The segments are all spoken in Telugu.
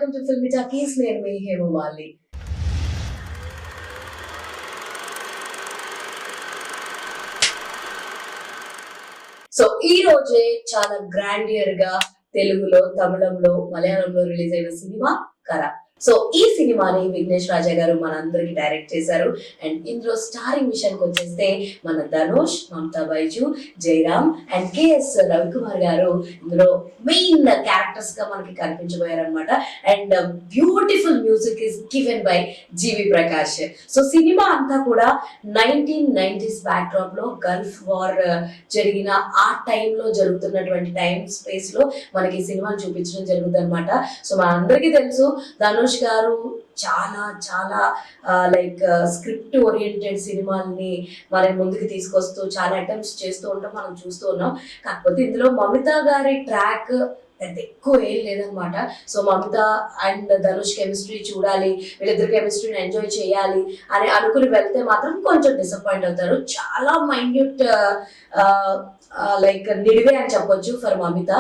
Welcome to filmy talkies. నేను మీ హేమమాలి. సో ఈ రోజే చాలా గ్రాండియర్ గా తెలుగులో, తమిళంలో, మలయాళంలో రిలీజ్ అయిన సినిమా కర. సో ఈ సినిమాని విఘ్నేష్ రాజా గారు మనందరికి డైరెక్ట్ చేశారు. అండ్ ఇందులో స్టారింగ్ విషయానికి వచ్చేస్తే మన ధనుష్, మమతా బైజు, జయరామ్ అండ్ కేఎస్ రవికుమార్ గారు ఇందులో మెయిన్ క్యారెక్టర్స్ గా మనకి కనిపించబోయారు అనమాట. And beautiful music is given by GV Prakash. So cinema అంతా కూడా 1990s బ్యాక్ డ్రాప్ లో గల్ఫ్ వార్ జరిగిన ఆ టైంలో జరుగుతున్నటువంటి టైం స్పేస్ లో మనకి ఈ సినిమాని చూపించడం జరుగుతుంది అనమాట. సో మనందరికీ తెలుసు ధనుష్ గారు చాలా చాలా లైక్ స్క్రిప్ట్ ఓరియంటెడ్ సినిమాల్ని మన ముందుకు తీసుకొస్తూ చాలా అటెంప్ట్స్ చేస్తూ ఉంటాం, మనం చూస్తూ ఉన్నాం. కాకపోతే ఇందులో మమితా గారి ట్రాక్ పెద్ద ఎక్కువ ఏం లేదనమాట. So Mamitha and Dhanush chemistry చూడాలి, వీళ్ళిద్దరు కెమిస్ట్రీని ఎంజాయ్ చేయాలి అని అనుకుని వెళ్తే మాత్రం కొంచెం డిసప్పాయింట్ అవుతారు. చాలా మైన్యూట్ లైక్ నిడివే అని చెప్పొచ్చు ఫర్ మమిత.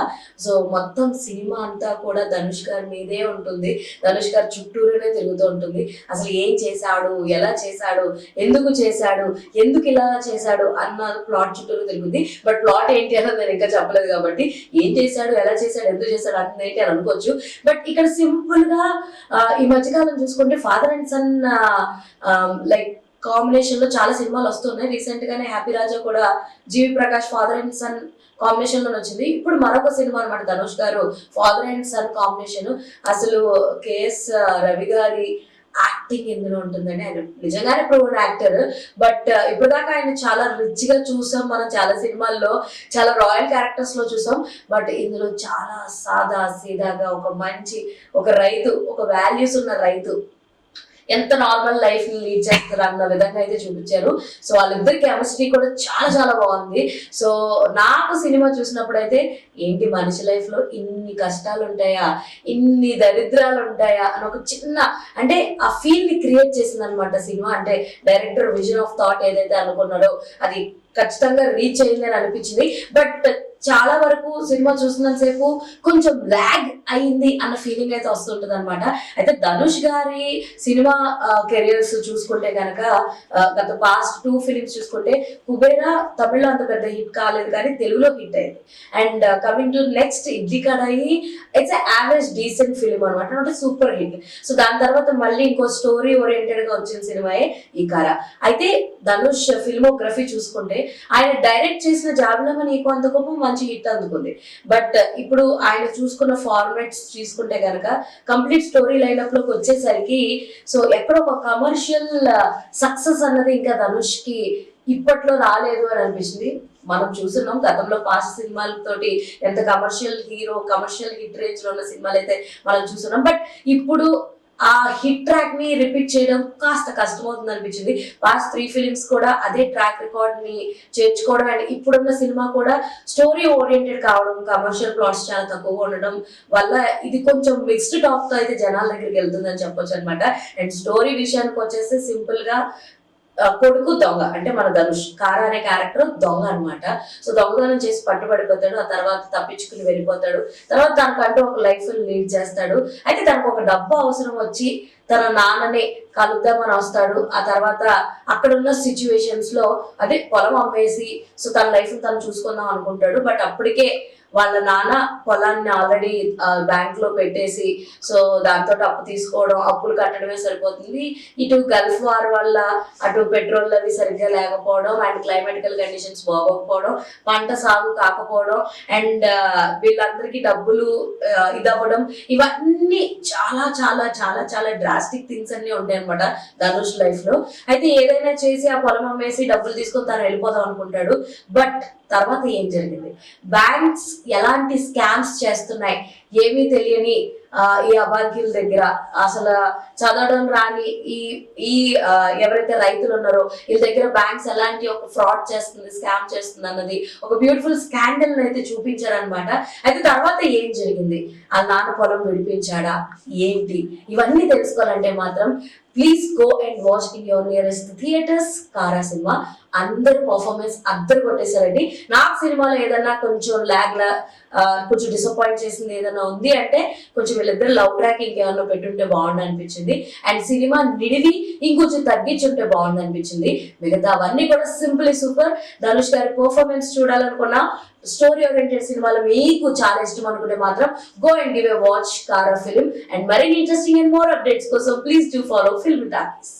సో మొత్తం సినిమా అంతా కూడా ధనుష్ గారి మీదే ఉంటుంది, ధనుష్ గారి చుట్టూరునే తిరుగుతూ ఉంటుంది. అసలు ఏం చేశాడు, ఎలా చేశాడు, ఎందుకు చేశాడు, ఎందుకు ఇలా చేశాడు అన్న ప్లాట్ చుట్టూరు తిరుగుతుంది. బట్ ప్లాట్ ఏంటి అన్నది నేను ఇంకా చెప్పలేదు కాబట్టి ఏం చేశాడు, ఎలా చేశాడు, ఎందుకు చేశాడు అన్నది ఏంటి అని అనుకోవచ్చు. బట్ ఇక్కడ సింపుల్ గా ఈ మధ్యకాలం చూసుకుంటే father and son like combination లో చాలా సినిమాలు వస్తున్నాయి. రీసెంట్ గానే హ్యాపీ రాజా కూడా G V Prakash father and son combination లో వచ్చింది. ఇప్పుడు మరొక సినిమా అనమాట Dhanush garu father and son combination. అసలు కేఎస్ రవి గారి యాక్టింగ్ ఎందులో ఉంటుందండి. ఆయన నిజంగానే ప్రూవ్డ్ యాక్టర్. బట్ ఇప్పుడు దాకా ఆయన చాలా రిచ్ గా చూసాం మనం, చాలా సినిమాల్లో చాలా రాయల్ క్యారెక్టర్స్ లో చూసాం. బట్ ఇందులో చాలా సాదా సీదాగా ఒక రైతు, ఒక వాల్యూస్ ఉన్న రైతు ఎంత నార్మల్ లైఫ్ ని లీడ్ చేస్తారు అన్న విధంగా అయితే చూపించారు. సో వాళ్ళిద్దరి కెమిస్ట్రీ కూడా చాలా చాలా బాగుంది. సో నాకు సినిమా చూసినప్పుడు అయితే ఏంటి మనిషి లైఫ్ లో ఇన్ని కష్టాలు ఉంటాయా, ఇన్ని దరిద్రాలు ఉంటాయా అని ఒక చిన్న అంటే ఆ ఫీల్ ని క్రియేట్ చేసింది అనమాట సినిమా. అంటే డైరెక్టర్ విజన్ ఆఫ్ థాట్ ఏదైతే అనుకున్నాడో అది ఖచ్చితంగా రీచ్ అయింది అని అనిపించింది. బట్ చాలా వరకు సినిమా చూస్తున్నంత సేపు కొంచెం ల్యాగ్ అయింది అన్న ఫీలింగ్ అయితే వస్తుంటది అనమాట. అయితే ధనుష్ గారి సినిమా కెరియర్స్ చూసుకుంటే కనుక గత పాస్ట్ 2 ఫిలిమ్స్ చూసుకుంటే కుబేరా తమిళ్లో అంత పెద్ద హిట్ కాలేదు కానీ తెలుగులో హిట్ అయింది. And coming to next idli kadai, it's average decent film అనమాట, అంటే సూపర్ హిట్. సో దాని తర్వాత మళ్ళీ ఇంకో స్టోరీ ఓరియంటెడ్ గా వచ్చిన సినిమాయే ఈ కర. అయితే ధనుష్ ఫిల్మోగ్రఫీ చూసుకుంటే ఆయన డైరెక్ట్ చేసిన జాబిలమ్మ నీకు అంత గొప్ప మంచి హిట్ అందుకుంది. బట్ ఇప్పుడు ఆయన చూసుకున్న ఫార్మాట్స్ చూసుకుంటే కనుక కంప్లీట్ స్టోరీ లైనప్ లోకి వచ్చేసరికి సో ఎక్కడ ఒక కమర్షియల్ సక్సెస్ అన్నది ఇంకా ధనుష్ కి ఇప్పట్లో రాలేదు అని అనిపించింది. మనం చూస్తున్నాం గతంలో పాస్ట్ సినిమాలతోటి ఎంత commercial hero, commercial hit range లో ఉన్న సినిమాలు అయితే మనం చూస్తున్నాం. బట్ ఇప్పుడు ఆ హిట్ ట్రాక్ ని రిపీట్ చేయడం కాస్త కష్టమవుతుంది అనిపించింది. పాస్ట్ 3 ఫిలిమ్స్ కూడా అదే ట్రాక్ రికార్డ్ ని చేర్చుకోవడం అండ్ ఇప్పుడున్న సినిమా కూడా స్టోరీ ఓరియంటెడ్ కావడం, కమర్షియల్ ప్లాట్స్ చాలా తక్కువగా ఉండడం వల్ల ఇది కొంచెం మిక్స్డ్ టాక్ తో అయితే జనాల దగ్గరికి వెళ్తుందని చెప్పొచ్చు అనమాట. అండ్ స్టోరీ విషయానికి వచ్చేస్తే సింపుల్ గా కొడుకు దొంగ, అంటే మన ధనుష్ కార అనే క్యారెక్టర్ దొంగ అనమాట. సో దొంగతనం చేసి పట్టుబడిపోతాడు, ఆ తర్వాత తప్పించుకుని వెళ్ళిపోతాడు. తర్వాత తనకంటూ ఒక లైఫ్ లీడ్ చేస్తాడు. అయితే తనకు ఒక డబ్బు అవసరం వచ్చి తన నాన్నని కలుద్దామని వస్తాడు. ఆ తర్వాత అక్కడ ఉన్న సిచ్యువేషన్స్ లో అదే పొలం అమ్మేసి సో తన లైఫ్ తను చూసుకుందాం అనుకుంటాడు. బట్ అప్పటికే వాళ్ళ నాన్న పొలాన్ని ఆల్రెడీ బ్యాంక్ లో పెట్టేసి సో దాంతో అప్పు తీసుకోవడం, అప్పులు కట్టడమే సరిపోతుంది. ఇటు గల్ఫ్ వార్ వల్ల అటు పెట్రోల్ అవి సరిగ్గా లేకపోవడం అండ్ క్లైమాటికల్ కండిషన్స్ బాగోకపోవడం, పంట సాగు కాకపోవడం అండ్ వీళ్ళందరికీ డబ్బులు ఇదవ్వడం, ఇవన్నీ చాలా చాలా చాలా చాలా డ్రాస్టిక్ థింగ్స్ అన్ని ఉంటాయి అనమాట ధనుష్ లైఫ్ లో. అయితే ఏదైనా చేసి ఆ పొలం అమ్మేసి డబ్బులు తీసుకొని తను వెళ్ళిపోదాం అనుకుంటాడు. బట్ తర్వాత ఏం జరిగింది, బ్యాంక్స్ ఎలాంటి స్కామ్స్ చేస్తున్నాయి ఏమీ తెలియని ఈ అభాగ్యుల దగ్గర, అసలు చదవడం రాని ఈ ఎవరైతే రైతులు ఉన్నారో వీళ్ళ దగ్గర బ్యాంక్స్ ఎలాంటి ఒక ఫ్రాడ్ చేస్తుంది, స్కామ్ చేస్తుంది అన్నది ఒక బ్యూటిఫుల్ స్కాండల్ అయితే చూపించారనమాట. అయితే తర్వాత ఏం జరిగింది, ఆ నాన్న పొలం విడిపించాడా ఏంటి, ఇవన్నీ తెలుసుకోవాలంటే మాత్రం please go and watch in your nearest theatres కారా సినిమా. అందరు పర్ఫార్మెన్స్ అద్దరు కొట్టేశారండి. నాకు సినిమాలో ఏదన్నా కొంచెం కొంచెం డిసప్పాయింట్ చేసింది ఏదైనా ఉంది అంటే కొంచెం వీళ్ళిద్దరు లవ్ ట్రాక్ ఇంకేమన్నా పెట్టుంటే బాగుండు అనిపించింది. అండ్ సినిమా నిడివి ఇంకొంచెం తగ్గించుంటే బాగుండు అనిపించింది. మిగతా అవన్నీ కూడా సింపుల్ సూపర్. ధనుష్ గారి పర్ఫార్మెన్స్ చూడాలనుకున్నా, స్టోరీ ఓరియంటెడ్ సినిమాలు మీకు చాలా ఇష్టం అనుకుంటే మాత్రం go and give a watch కారా ఫిల్మ్. అండ్ మరిన్ని ఇంట్రెస్టింగ్ అండ్ మోర్ అప్డేట్స్ కోసం please do follow film talkies.